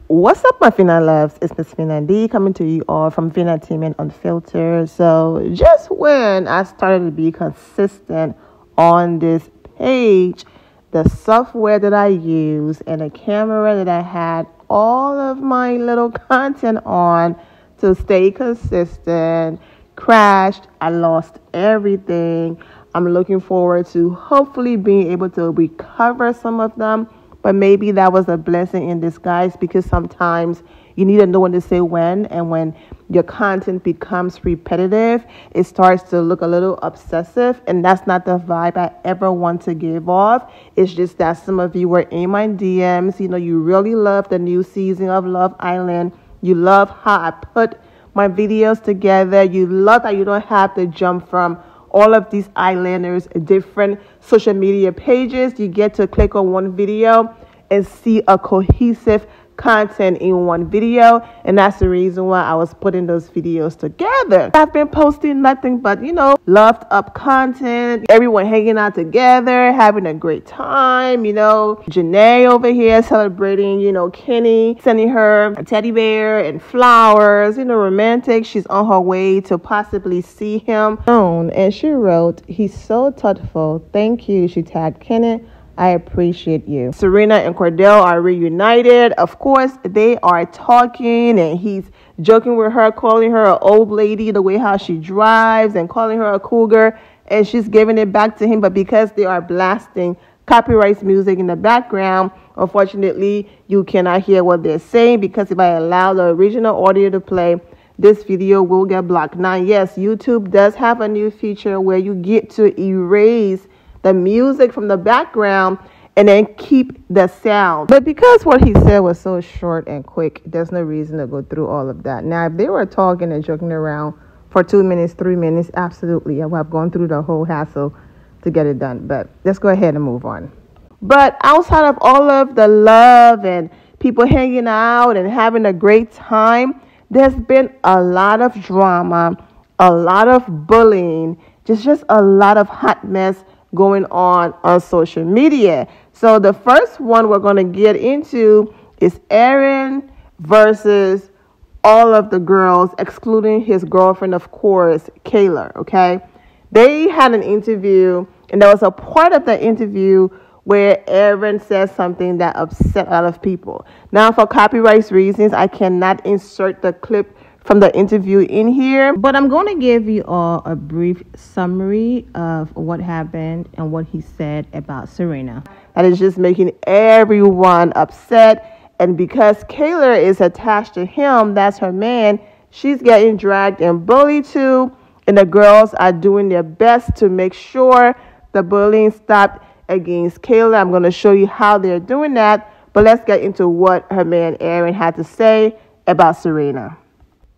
What's up, my Fina loves? It's Miss Fina D coming to you all from Fina Team Unfiltered. So, just when I started to be consistent on this page, the software that I use and the camera that I had all of my little content on to stay consistent crashed. I lost everything. I'm looking forward to hopefully being able to recover some of them. But maybe that was a blessing in disguise, because sometimes you need to know when to say when. And when your content becomes repetitive, it starts to look a little obsessive. And that's not the vibe I ever want to give off. It's just that some of you were in my DMs. You know, you really love the new season of Love Island. You love how I put my videos together. You love that you don't have to jump from all of these islanders, different social media pages. You get to click on one video and see a cohesive content in one video. And that's the reason why I was putting those videos together. I've been posting nothing but, loved up content, everyone hanging out together, having a great time. Janae over here celebrating, Kenny, sending her a teddy bear and flowers, romantic. She's on her way to possibly see him. And she wrote, "He's so thoughtful. Thank you." She tagged Kenny. "I appreciate you." Serena and Kordell are reunited. Of course, they are talking, and he's joking with her, calling her an old lady, the way how she drives, and calling her a cougar, and she's giving it back to him. But because they are blasting copyright music in the background, unfortunately, you cannot hear what they're saying, because if I allow the original audio to play, this video will get blocked. Now, yes, YouTube does have a new feature where you get to erase the music from the background and then keep the sound. But because what he said was so short and quick, there's no reason to go through all of that. Now, if they were talking and joking around for 2 minutes, 3 minutes, absolutely, I would have gone through the whole hassle to get it done. But let's go ahead and move on. But outside of all of the love and people hanging out and having a great time, there's been a lot of drama, a lot of bullying, just a lot of hot mess going on social media. So the first one we're going to get into is Aaron versus all of the girls, excluding his girlfriend, of course, Kayla. Okay, they had an interview, and there was a part of the interview where Aaron said something that upset a lot of people. Now, for copyright reasons, I cannot insert the clip from the interview in here, but I'm going to give you all a brief summary of what happened and what he said about Serena. That is just making everyone upset, and because Kayla is attached to him, that's her man, she's getting dragged and bullied too, and the girls are doing their best to make sure the bullying stopped against Kayla. I'm going to show you how they're doing that, but let's get into what her man Aaron had to say about Serena.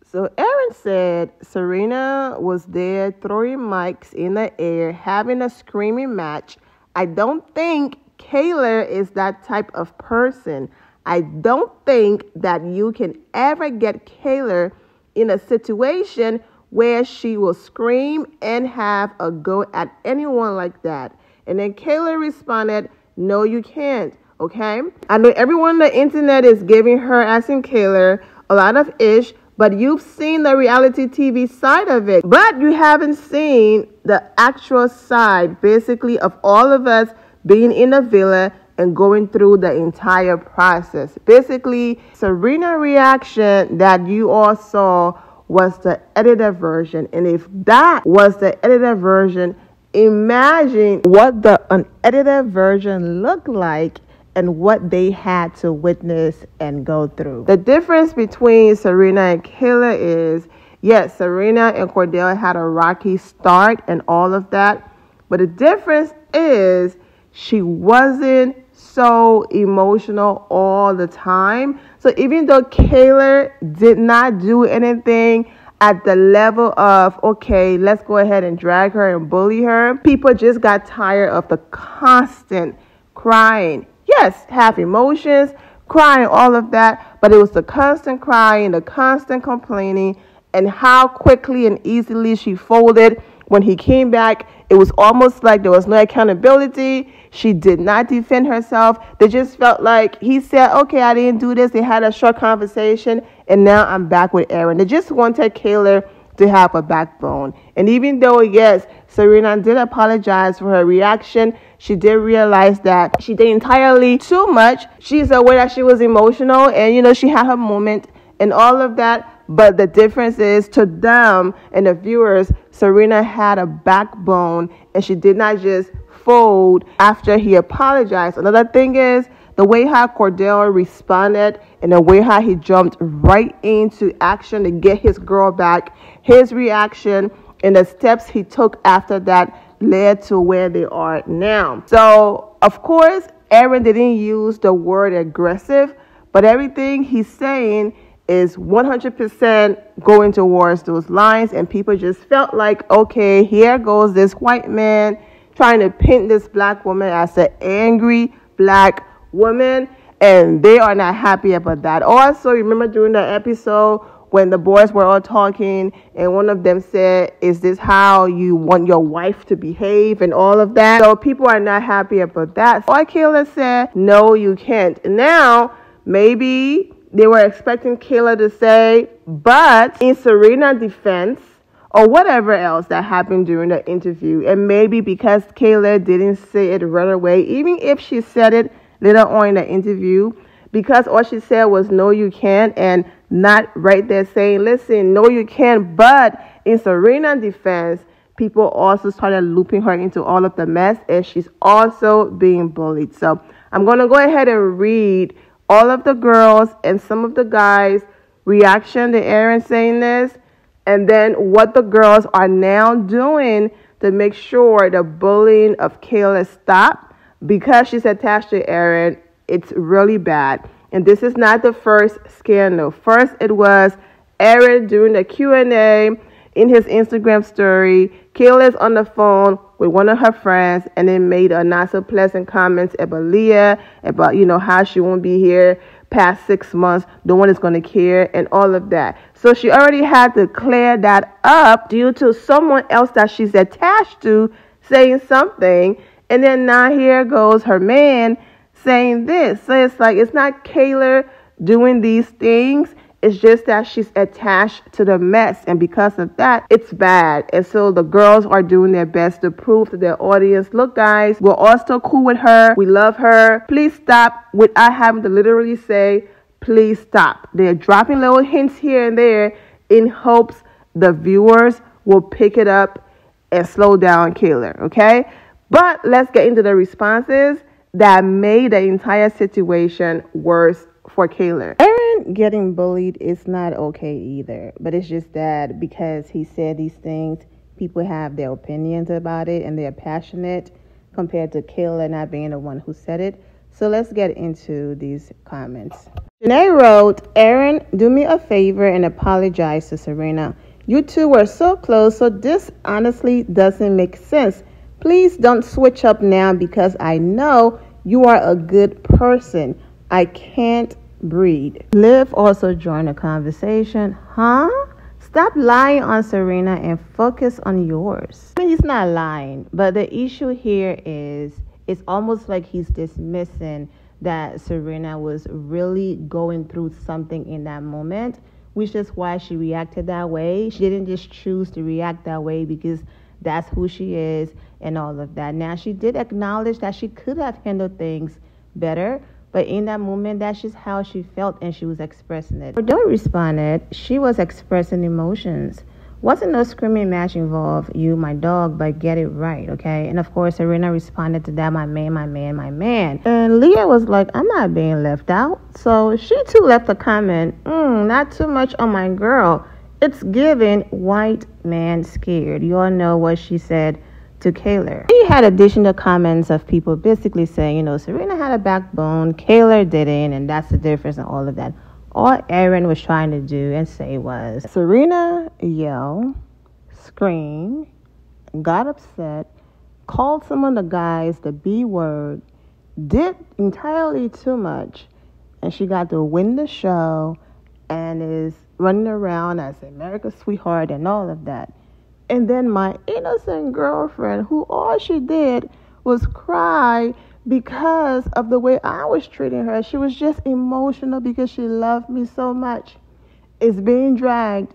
So Aaron said Serena was there throwing mics in the air, having a screaming match. "I don't think Kayla is that type of person. I don't think that you can ever get Kayla in a situation where she will scream and have a go at anyone like that." And then Kayla responded, "No, you can't, okay? I know everyone on the internet is giving her, asking Kayla, a lot of ish, but you've seen the reality TV side of it. But you haven't seen the actual side, basically, of all of us being in the villa and going through the entire process." Basically, Serena's reaction that you all saw was the edited version. And if that was the edited version, imagine what the unedited version looked like and what they had to witness and go through. The difference between Serena and Kayla is, yes, Serena and Kordell had a rocky start and all of that, but the difference is she wasn't so emotional all the time. So even though Kayla did not do anything at the level of, okay, let's go ahead and drag her and bully her, people just got tired of the constant crying. Yes, have emotions, crying, all of that, but it was the constant crying, the constant complaining, and how quickly and easily she folded when he came back. It was almost like there was no accountability. She did not defend herself. They just felt like he said, okay, I didn't do this. They had a short conversation, and now I'm back with Aaron. They just wanted Kayla to have a backbone. And even though, yes, Serena did apologize for her reaction, she did realize that she did entirely too much. She's aware that she was emotional and, she had her moment and all of that. But the difference is, to them and the viewers, Serena had a backbone and she did not just fold after he apologized. Another thing is the way how Kordell responded and the way how he jumped right into action to get his girl back. His reaction and the steps he took after that led to where they are now. So, of course, Aaron didn't use the word aggressive, but everything he's saying is 100% going towards those lines, and people just felt like, okay, here goes this white man trying to paint this black woman as an angry black woman, and they are not happy about that. Also, remember during the episode when the boys were all talking and one of them said, is this how you want your wife to behave and all of that? So people are not happy about that. So Kayla said, no, you can't. Now, maybe they were expecting Kayla to say, but in Serena's defense, or whatever else that happened during the interview, and maybe because Kayla didn't say it right away, even if she said it later on in the interview, because all she said was, no, you can't, and not right there saying, listen, no, you can't. But in Serena's defense, people also started looping her into all of the mess, and she's also being bullied. So I'm going to go ahead and read all of the girls and some of the guys' reaction to Aaron saying this, and then what the girls are now doing to make sure the bullying of Kayla stop. Because she's attached to Aaron, it's really bad. And this is not the first scandal. First, it was Aaron during the Q&A in his Instagram story. Kayla's on the phone with one of her friends and then made a not so pleasant comments about Leah, about, how she won't be here past 6 months. No one is going to care and all of that. So she already had to clear that up due to someone else that she's attached to saying something. And then now here goes her man saying this. So it's like, it's not Kayla doing these things. It's just that she's attached to the mess. And because of that, it's bad. And so the girls are doing their best to prove to their audience, look, guys, we're all still cool with her. We love her. Please stop without having to literally say, please stop. They're dropping little hints here and there in hopes the viewers will pick it up and slow down Kayla, okay? But let's get into the responses that made the entire situation worse for Kayla. Aaron getting bullied is not okay either, but it's just that because he said these things, people have their opinions about it and they're passionate compared to Kayla not being the one who said it. So let's get into these comments. Janae wrote, Aaron, do me a favor and apologize to Serena. You two were so close, so this honestly doesn't make sense. Please don't switch up now because I know you are a good person. I can't breathe. Liv also joined the conversation. Huh? Stop lying on Serena and focus on yours. I mean, he's not lying, but the issue here is it's almost like he's dismissing that Serena was really going through something in that moment, which is why she reacted that way. She didn't just choose to react that way because that's who she is and all of that. Now, she did acknowledge that she could have handled things better, but in that moment, that's just how she felt and she was expressing it. Kordell responded, she was expressing emotions. Wasn't no screaming match involved, you, my dog, but get it right, okay? And of course, Serena responded to that, my man, my man, my man. And Leah was like, I'm not being left out. So she too left a comment, not too much on my girl. It's giving white man scared. You all know what she said to Kayla. He had additional comments of people basically saying, Serena had a backbone, Kayla didn't, and that's the difference and all of that. All Aaron was trying to do and say was, Serena yelled, screamed, got upset, called some of the guys the B word, did entirely too much, and she got to win the show and is running around as America's sweetheart and all of that. And then my innocent girlfriend, who all she did was cry because of the way I was treating her. She was just emotional because she loved me so much. It's being dragged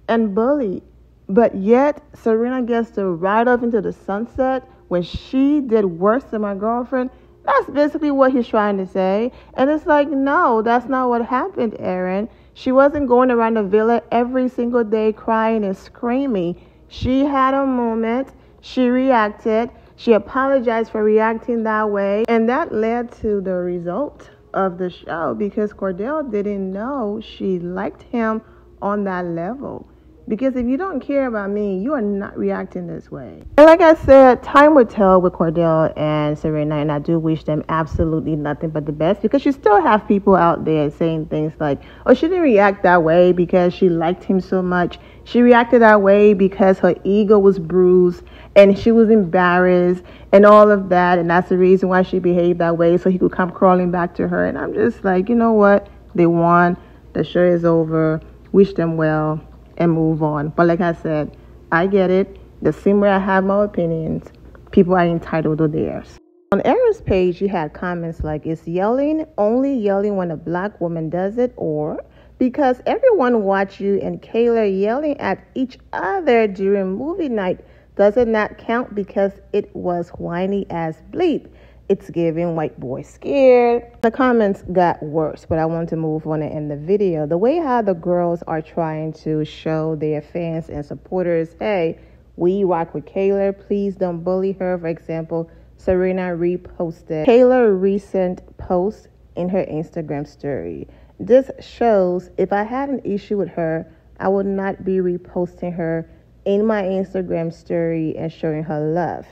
and bullied. But yet, Serena gets to ride off into the sunset when she did worse than my girlfriend. That's basically what he's trying to say. And it's like, no, that's not what happened, Aaron. She wasn't going around the villa every single day crying and screaming. She had a moment. She reacted. She apologized for reacting that way. And that led to the result of the show because Kordell didn't know she liked him on that level. Because if you don't care about me, you are not reacting this way. And like I said, time will tell with Kordell and Serena, and I do wish them absolutely nothing but the best because you still have people out there saying things like, oh, she didn't react that way because she liked him so much. She reacted that way because her ego was bruised and she was embarrassed and all of that. And that's the reason why she behaved that way, so he could come crawling back to her. And I'm just like, you know what? They won. The show is over. Wish them well and move on. But like I said, I get it. The same way I have my opinions, people are entitled to theirs. On Aaron's page, you had comments like, is yelling only yelling when a black woman does it? Or because everyone watched you and Kayla yelling at each other during movie night, does it not count because it was whiny as bleep? It's giving white boy scared. The comments got worse, but I want to move on and end the video. The way how the girls are trying to show their fans and supporters, hey, we rock with Kayla. Please don't bully her. For example, Serena reposted Kayla's recent post in her Instagram story. This shows if I had an issue with her, I would not be reposting her in my Instagram story and showing her love.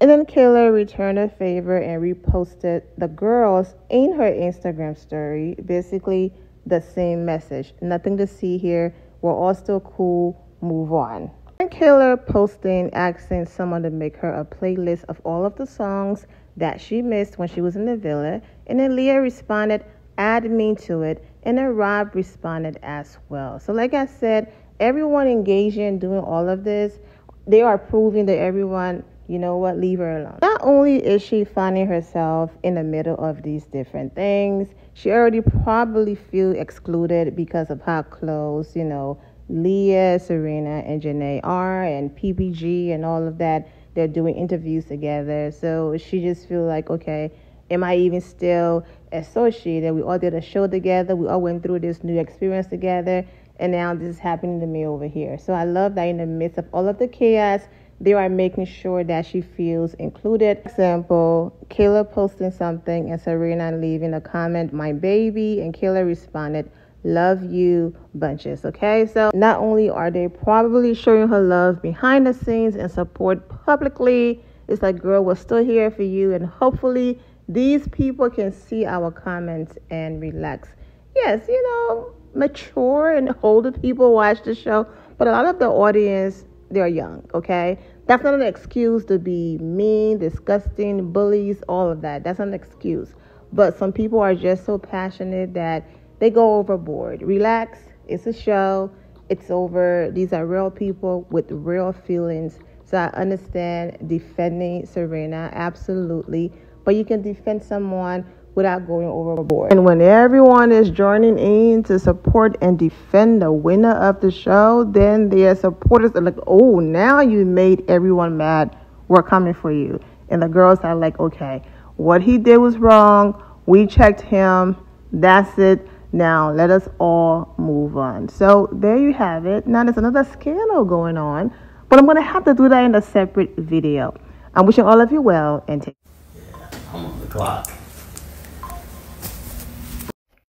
And then Kayla returned a favor and reposted the girls in her Instagram story. Basically, the same message. Nothing to see here. We're all still cool. Move on. And Kayla posting, asking someone to make her a playlist of all of the songs that she missed when she was in the villa. And then Leah responded, add me to it. And then Rob responded as well. So like I said, everyone engaging in doing all of this, they are proving to everyone, you know what, leave her alone. Not only is she finding herself in the middle of these different things, she already probably feel excluded because of how close, you know, Leah, Serena, and JaNa are, and PPG and all of that. They're doing interviews together. So she just feel like, okay, am I even still associated? We all did a show together. We all went through this new experience together. And now this is happening to me over here. So I love that in the midst of all of the chaos, they are making sure that she feels included. For example, Kayla posting something and Serena leaving a comment, my baby, and Kayla responded, love you bunches. Okay, so not only are they probably showing her love behind the scenes and support publicly, it's like, girl, we're still here for you, and hopefully these people can see our comments and relax. Yes, you know, mature and older people watch the show, but a lot of the audience, they're young, okay? That's not an excuse to be mean, disgusting, bullies, all of that. That's not an excuse. But some people are just so passionate that they go overboard. Relax. It's a show. It's over. These are real people with real feelings. So I understand defending Serena, absolutely. But you can defend someone without going overboard. And when everyone is joining in to support and defend the winner of the show, then their supporters are like, oh, now you made everyone mad. We're coming for you. And the girls are like, okay, what he did was wrong. We checked him. That's it. Now let us all move on. So there you have it. Now there's another scandal going on, but I'm going to have to do that in a separate video. I'm wishing all of you well and take care. Yeah, I'm on the clock.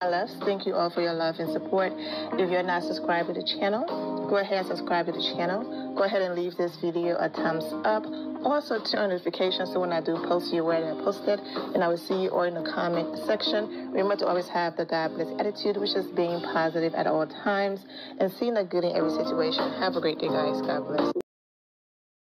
My loves, thank you all for your love and support. If you're not subscribed to the channel, go ahead and subscribe to the channel. Go ahead and leave this video a thumbs up. Also turn on notifications so when I do post, you're aware that I posted. And I will see you all in the comment section. Remember to always have the God bless attitude, which is being positive at all times and seeing the good in every situation. Have a great day, guys. God bless.